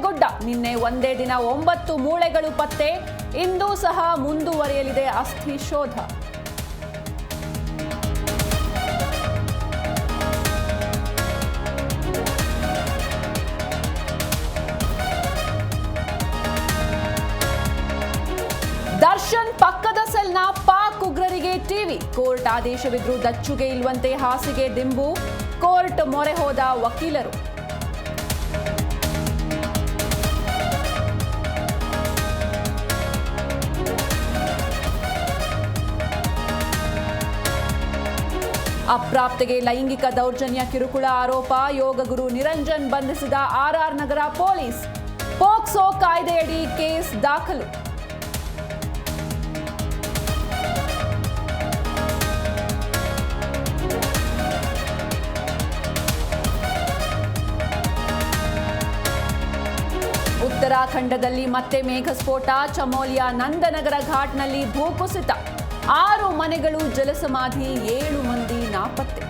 ಕೆಂಪೇಗೌಡ ನಿನ್ನೆ ಒಂದೇ ದಿನ 9 ಮೂಳೆಗಳು ಪತ್ತೆ. ಇಂದು ಸಹ ಮುಂದುವರಿಯಲಿದೆ ಅಸ್ಥಿ ಶೋಧ. ದರ್ಶನ್ ಪಕ್ಕದ ಸೆಲ್ನ ಪಾಕ್ ಉಗ್ರರಿಗೆ ಟಿವಿ. ಕೋರ್ಟ್ ಆದೇಶವಿದ್ರೂ ದಚ್ಚುಗೆ ಇಲ್ವಂತೆ ಹಾಸಿಗೆ ದಿಂಬು. ಕೋರ್ಟ್ ಮೊರೆ ಹೋದ ವಕೀಲರು. ಅಪ್ರಾಪ್ತೆಗೆ ಲೈಂಗಿಕ ದೌರ್ಜನ್ಯ ಕಿರುಕುಳ ಆರೋಪ. ಯೋಗ ಗುರು ನಿರಂಜನ್ ಬಂಧಿಸಿದ ಆರ್ಆರ್ ನಗರ ಪೊಲೀಸ್. ಪೋಕ್ಸೋ ಕಾಯ್ದೆಯಡಿ ಕೇಸ್ ದಾಖಲು. ಉತ್ತರಾಖಂಡದಲ್ಲಿ ಮತ್ತೆ ಮೇಘಸ್ಫೋಟ. ಚಮೋಲಿಯ ನಂದನಗರ ಘಾಟ್ನಲ್ಲಿ ಭೂಕುಸಿತ. 6 ಮನೆಗಳು ಜಲಸಮಾಧಿ. 7 ಮಂದಿ ನಾಪತ್ತೆ.